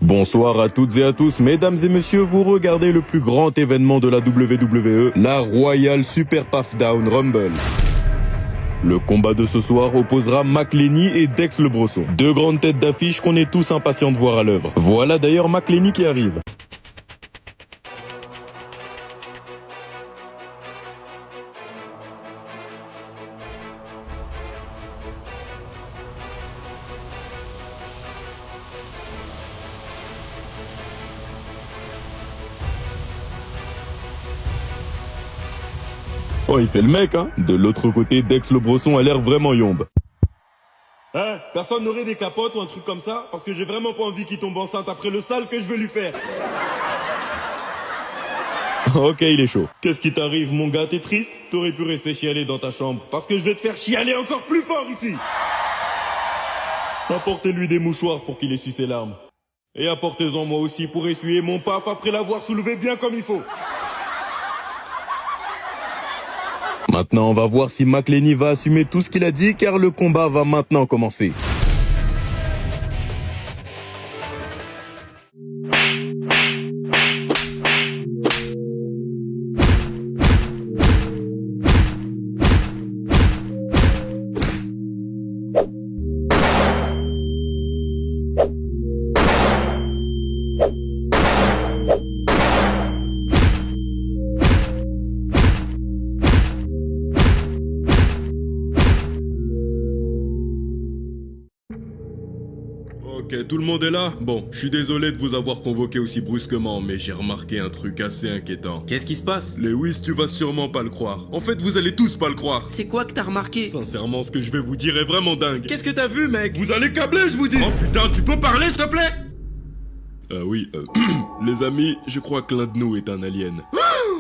Bonsoir à toutes et à tous, mesdames et messieurs, vous regardez le plus grand événement de la WWE, la Royal Super Down Rumble. Le combat de ce soir opposera McLenny et Dex le Brosson. Deux grandes têtes d'affiche qu'on est tous impatients de voir à l'œuvre. Voilà d'ailleurs McLenny qui arrive. Oh, il fait le mec, hein. De l'autre côté, Dex le Brosson a l'air vraiment yombe. Hein? Personne n'aurait des capotes ou un truc comme ça? Parce que j'ai vraiment pas envie qu'il tombe enceinte après le sale que je veux lui faire. Ok, il est chaud. Qu'est-ce qui t'arrive, mon gars? T'es triste? T'aurais pu rester chialer dans ta chambre. Parce que je vais te faire chialer encore plus fort ici. Apportez-lui des mouchoirs pour qu'il essuie ses larmes. Et apportez-en moi aussi pour essuyer mon paf après l'avoir soulevé bien comme il faut. Maintenant, on va voir si McLenny va assumer tout ce qu'il a dit, car le combat va maintenant commencer. Ok, tout le monde est là? Bon, je suis désolé de vous avoir convoqué aussi brusquement, mais j'ai remarqué un truc assez inquiétant. Qu'est-ce qui se passe? Lewis, tu vas sûrement pas le croire. En fait, vous allez tous pas le croire. C'est quoi que t'as remarqué? Sincèrement, ce que je vais vous dire est vraiment dingue. Qu'est-ce que t'as vu, mec? Vous allez câbler, je vous dis! Oh putain, tu peux parler, s'il te plaît? Oui, les amis, je crois que l'un de nous est un alien.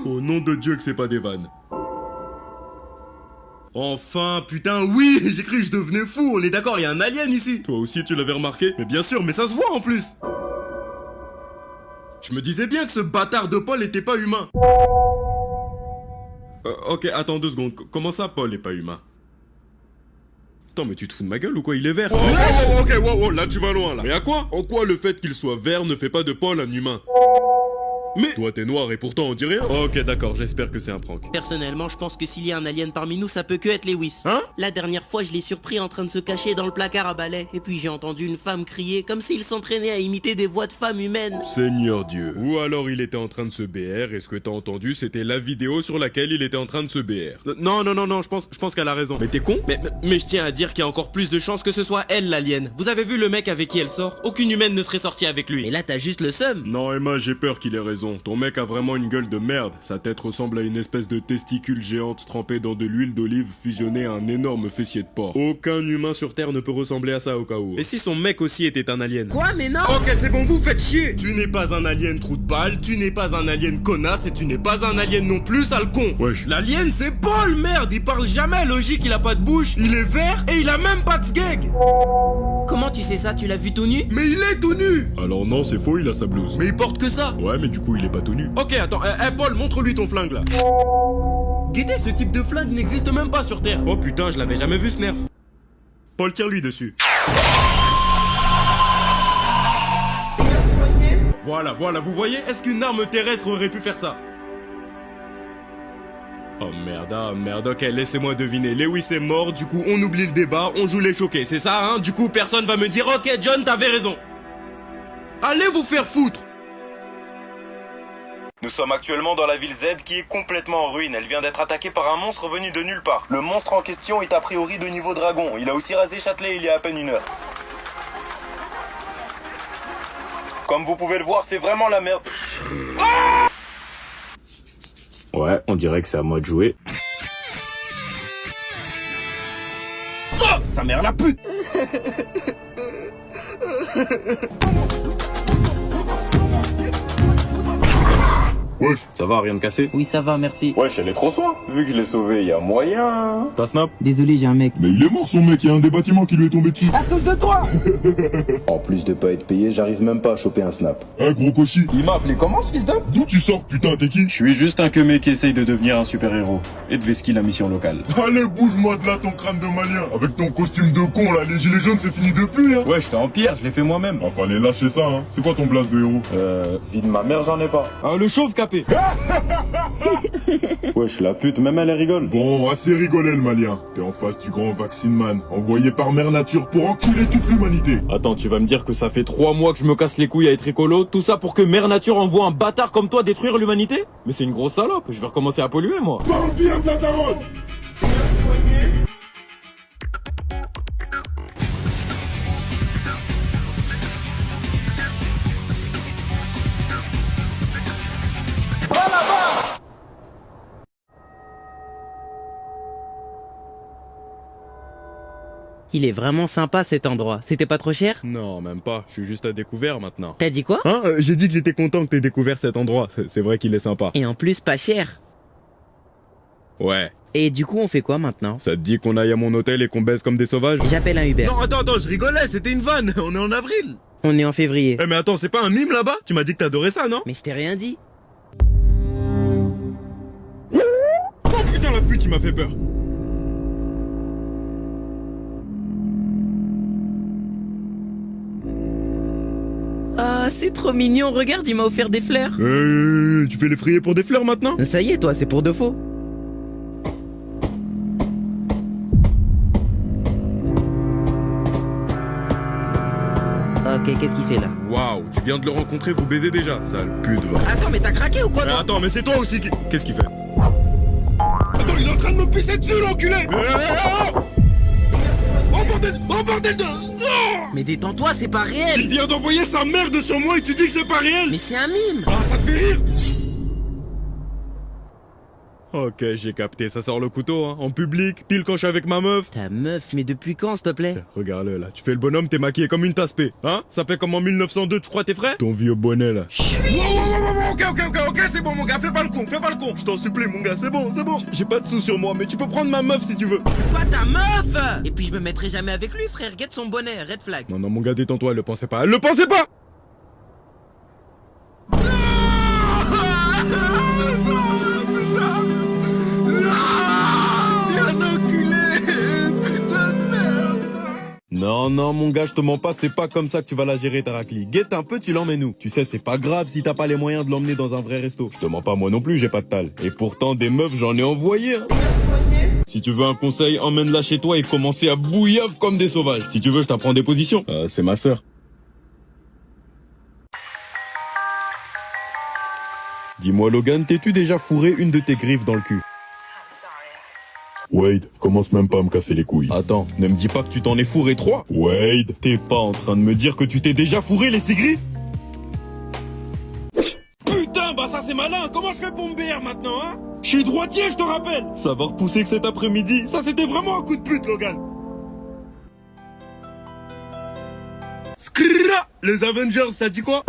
Au nom de Dieu que c'est pas des vannes. Enfin, putain, oui! J'ai cru que je devenais fou, on est d'accord, il y a un alien ici! Toi aussi, tu l'avais remarqué? Mais bien sûr, mais ça se voit en plus! Je me disais bien que ce bâtard de Paul était pas humain! Ok, attends 2 secondes. Comment ça, Paul est pas humain? Attends, mais tu te fous de ma gueule ou quoi? Il est vert. Ok, là tu vas loin là. Mais à quoi? En quoi le fait qu'il soit vert ne fait pas de Paul un humain? Mais toi t'es noir et pourtant on dit rien. Ok, d'accord, j'espère que c'est un prank. Personnellement, je pense que s'il y a un alien parmi nous, ça peut que être Lewis. Hein? La dernière fois, je l'ai surpris en train de se cacher dans le placard à balai, et puis j'ai entendu une femme crier, comme s'il s'entraînait à imiter des voix de femmes humaines. Seigneur Dieu. Ou alors il était en train de se BR et ce que t'as entendu c'était la vidéo sur laquelle il était en train de se BR. Non, je pense qu'elle a raison. Mais t'es con? Mais je tiens à dire qu'il y a encore plus de chances que ce soit elle, l'alien. Vous avez vu le mec avec qui elle sort? Aucune humaine ne serait sortie avec lui. Mais là, t'as juste le seum. Non Emma, j'ai peur qu'il ait raison. Ton mec a vraiment une gueule de merde. Sa tête ressemble à une espèce de testicule géante trempée dans de l'huile d'olive fusionnée à un énorme fessier de porc. Aucun humain sur Terre ne peut ressembler à ça au cas où. Et si son mec aussi était un alien? Quoi, mais non! Ok, c'est bon, vous faites chier! Tu n'es pas un alien trou de balle, tu n'es pas un alien connasse et tu n'es pas un alien non plus, sale con! Wesh. L'alien, c'est Paul, merde! Il parle jamais, logique, il a pas de bouche, il est vert et il a même pas de sgeg! Comment tu sais ça? Tu l'as vu tout nu? Mais il est tout nu! Alors non, c'est faux, il a sa blouse. Mais il porte que ça! Ouais, mais du coup, il est pas tout nu. Ok, attends, Paul, montre-lui ton flingue là. Guettez, ce type de flingue n'existe même pas sur Terre. Oh putain, je l'avais jamais vu ce nerf. Paul, tire-lui dessus. Voilà, vous voyez? Est-ce qu'une arme terrestre aurait pu faire ça? Oh merde, ok, laissez-moi deviner. Lewis est mort, du coup on oublie le débat, on joue les choqués, c'est ça, hein? Du coup personne va me dire, ok John, t'avais raison. Allez vous faire foutre! Nous sommes actuellement dans la ville Z qui est complètement en ruine. Elle vient d'être attaquée par un monstre venu de nulle part. Le monstre en question est a priori de niveau dragon. Il a aussi rasé Châtelet il y a à peine 1 heure. Comme vous pouvez le voir, c'est vraiment la merde. Ouais, on dirait que c'est à moi de jouer. Oh, sa mère la pute! Wesh. Ça va, rien de cassé? Oui, ça va, merci. Wesh, elle est trop soin. Vu que je l'ai sauvé, y a moyen. Ta snap? Désolé, j'ai un mec. Mais il est mort son mec, il y a un des bâtiments qui lui est tombé dessus. À cause de toi! En plus de pas être payé, j'arrive même pas à choper un snap. Hein, gros cochi. Il m'a appelé comment ce fils d'up? D'où tu sors, putain, t'es qui? Je suis juste un queumé qui essaye de devenir un super-héros. Et de vesquiller la mission locale. Allez, bouge-moi de là ton crâne de malien. Avec ton costume de con là, les gilets jaunes c'est fini depuis hein. Ouais, j'étais en pierre, je l'ai fait moi-même. Ah, fallait lâcher ça hein. C'est quoi ton blase de héros? Vie de ma mère, j'en ai pas. Ah, le chauve capé. Wesh, la pute, même elle rigole. Bon, assez rigolé le malien. T'es en face du grand Vaccine Man, envoyé par Mère Nature pour enculer toute l'humanité. Attends, tu vas me dire que ça fait 3 mois que je me casse les couilles à être écolo, tout ça pour que Mère Nature envoie un bâtard comme toi détruire l'humanité? Mais c'est une grosse salope, je vais recommencer à polluer moi. Parle bien de la daronne. Il est vraiment sympa cet endroit. C'était pas trop cher? Non, même pas, je suis juste à découvert maintenant. T'as dit quoi? Hein, j'ai dit que j'étais content que t'aies découvert cet endroit, c'est vrai qu'il est sympa. Et en plus, pas cher. Ouais. Et du coup, on fait quoi maintenant? Ça te dit qu'on aille à mon hôtel et qu'on baisse comme des sauvages? J'appelle un Uber. Non, attends, je rigolais, c'était une vanne. On est en avril. On est en février. Eh, mais attends, c'est pas un mime là-bas? Tu m'as dit que t'adorais ça, non? Mais je t'ai rien dit. Oh putain, la pute, il m'a fait peur. Ah, c'est trop mignon. Regarde, il m'a offert des fleurs. Tu fais les frayer pour des fleurs maintenant? Ça y est, toi, c'est pour de faux. Ok, qu'est-ce qu'il fait là? Waouh, tu viens de le rencontrer, vous baisez déjà, sale pute, va. Attends, mais t'as craqué ou quoi, Mais toi? attends, mais c'est toi aussi qui... Qu'est-ce qu'il fait? Attends, il est en train de me pisser dessus, l'enculé! Oh bordel de... Oh, Mais détends-toi, c'est pas il réel. vient d'envoyer sa merde sur moi et tu dis que c'est pas réel? Mais c'est un mime. Ah, ça te fait rire? Ok, j'ai capté, ça sort le couteau, hein, en public, pile quand je suis avec ma meuf. Ta meuf, mais depuis quand, s'il te plaît? Tiens, regarde-le là, tu fais le bonhomme, t'es maquillé comme une tasse-pée, hein? Ça fait comme en 1902, tu crois tes frères? Ton vieux bonnet là. Wow, ok, c'est bon mon gars, fais pas le con. Je t'en supplie mon gars, c'est bon. J'ai pas de sous sur moi, mais tu peux prendre ma meuf si tu veux. C'est pas ta meuf. Et puis je me mettrai jamais avec lui, frère. Guette son bonnet, red flag. Non, mon gars, détends-toi, elle le pensait pas. Elle le pensait pas! Non, mon gars, je te mens pas, c'est pas comme ça que tu vas la gérer, ta raclie. Guette un peu, tu l'emmènes où? Tu sais, c'est pas grave si t'as pas les moyens de l'emmener dans un vrai resto. Je te mens pas, moi non plus, j'ai pas de tal. Et pourtant, des meufs, j'en ai envoyé, hein. Si tu veux un conseil, emmène-la chez toi et commencez à bouillave comme des sauvages. Si tu veux, je t'apprends des positions. C'est ma sœur. Dis-moi, Logan, t'es-tu déjà fourré une de tes griffes dans le cul? Wade, commence même pas à me casser les couilles. Attends, ne me dis pas que tu t'en es fourré 3. Wade. T'es pas en train de me dire que tu t'es déjà fourré les 6 griffes? Putain, bah ça c'est malin. Comment je fais pour me BR maintenant, hein? Je suis droitier, je te rappelle. Ça va repousser que cet après-midi. Ça c'était vraiment un coup de pute, Logan. Skrrra, les Avengers, ça dit quoi?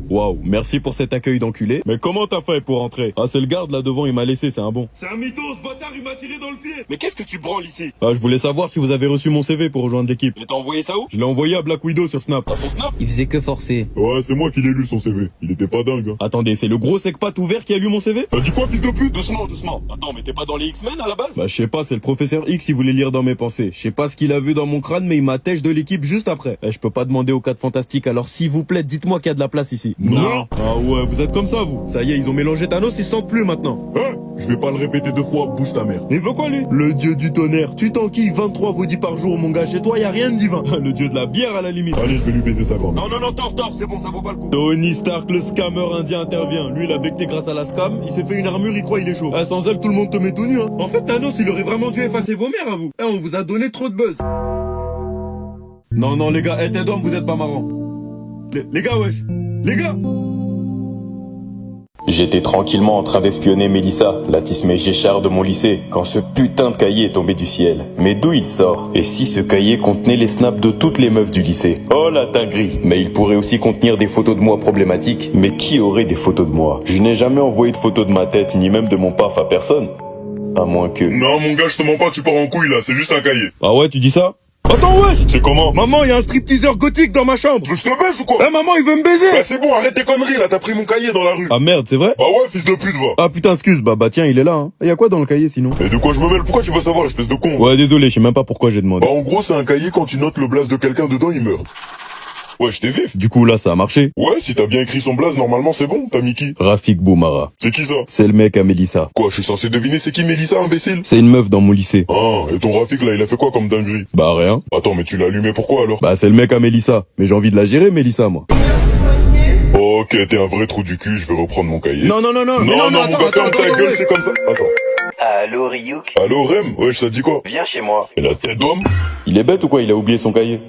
Waouh, merci pour cet accueil d'enculé. Mais comment t'as fait pour entrer? Ah, c'est le garde là devant, il m'a laissé, c'est un bon. C'est un mytho, ce bâtard, il m'a tiré dans le pied. Mais qu'est-ce que tu branles ici? Ah, je voulais savoir si vous avez reçu mon CV pour rejoindre l'équipe. Et t'as envoyé ça où? Je l'ai envoyé à Black Widow sur Snap. Dans son snap? Il faisait que forcer. Ouais, c'est moi qui l'ai lu son CV. Il était pas dingue hein. Attendez, c'est le gros sec-pat ouvert qui a lu mon CV? T'as dit quoi, fils de pute? Doucement. Attends, mais t'es pas dans les X-Men à la base? Bah je sais pas, c'est le professeur X, il voulait lire dans mes pensées. Je sais pas ce qu'il a vu dans mon crâne, mais il m'attèche de l'équipe juste après. Je peux pas demander aux 4 fantastiques, alors s'il vous plaît, dites-moi qu'il y a de la place ici. Non. Ah ouais, vous êtes comme ça vous. Ça y est, ils ont mélangé Thanos, ils se sentent plus maintenant. Hein? Je vais pas le répéter 2 fois, bouge ta mère. Il veut quoi lui? Le dieu du tonnerre. Tu t'enquilles 23 vaudis par jour mon gars, chez toi y a rien de divin. Le dieu de la bière à la limite. Allez, je vais lui baiser sa grande. Non, tort, c'est bon, ça vaut pas le coup. Tony Stark, le scammer indien intervient. Lui, il a becté grâce à la scam. Il s'est fait une armure, il croit il est chaud. Ah, sans elle, tout le monde te met tout nu, hein. En fait, Thanos, il aurait vraiment dû effacer vos mères à vous. On vous a donné trop de buzz. Non, les gars, t'es d'homme, vous êtes pas marrants. Les gars, wesh. Les gars. J'étais tranquillement en train d'espionner Mélissa, la Tismé Géchard de mon lycée, quand ce putain de cahier est tombé du ciel. Mais d'où il sort? Et si ce cahier contenait les snaps de toutes les meufs du lycée? Oh la dinguerie! Mais il pourrait aussi contenir des photos de moi problématiques. Mais qui aurait des photos de moi? Je n'ai jamais envoyé de photos de ma tête, ni même de mon paf à personne. À moins que... Non, mon gars, je te mens pas, tu pars en couille là, c'est juste un cahier. Ah ouais, tu dis ça? Attends, wesh! C'est comment? Maman, il y a un stripteaseur gothique dans ma chambre! Tu veux que je te baisse ou quoi? Eh maman, il veut me baiser! Bah c'est bon, arrête tes conneries là, t'as pris mon cahier dans la rue. Ah merde, c'est vrai? Bah ouais, fils de pute, va. Ah putain, excuse, bah tiens, il est là, hein. Y a quoi dans le cahier sinon? Et de quoi je me mêle? Pourquoi tu veux savoir, espèce de con? Ouais, désolé, je sais même pas pourquoi j'ai demandé. Bah en gros, c'est un cahier, quand tu notes le blaze de quelqu'un dedans, il meurt. Ouais, je t'ai vif. Du coup, là, ça a marché. Ouais, si t'as bien écrit son blaze, normalement c'est bon, t'as mis qui? Rafik Boumara. C'est qui ça? C'est le mec à Mélissa. Quoi, je suis censé deviner c'est qui Mélissa, imbécile? C'est une meuf dans mon lycée. Ah, et ton Rafik là, il a fait quoi comme dinguerie? Bah rien. Attends, mais tu l'as allumé pourquoi alors? Bah c'est le mec à Mélissa. Mais j'ai envie de la gérer, Mélissa, moi. Ok, t'es un vrai trou du cul, je vais reprendre mon cahier. Non, Non, mon gars, ferme ta gueule, c'est comme ça. Attends. Allô Ryuk? Allô, Rem? Wesh, ça dit quoi? Viens chez moi. Et la tête d'homme? Il est bête ou quoi? Il a oublié son cahier.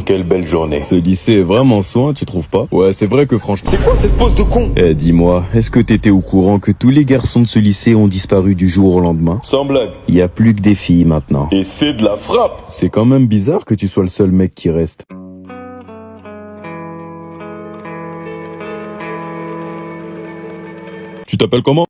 Quelle belle journée. Ce lycée est vraiment soin, tu trouves pas? Ouais, c'est vrai que franchement... C'est quoi cette pose de con? Eh, dis-moi, est-ce que t'étais au courant que tous les garçons de ce lycée ont disparu du jour au lendemain? Sans blague. Il y a plus que des filles maintenant. Et c'est de la frappe. C'est quand même bizarre que tu sois le seul mec qui reste. Tu t'appelles comment?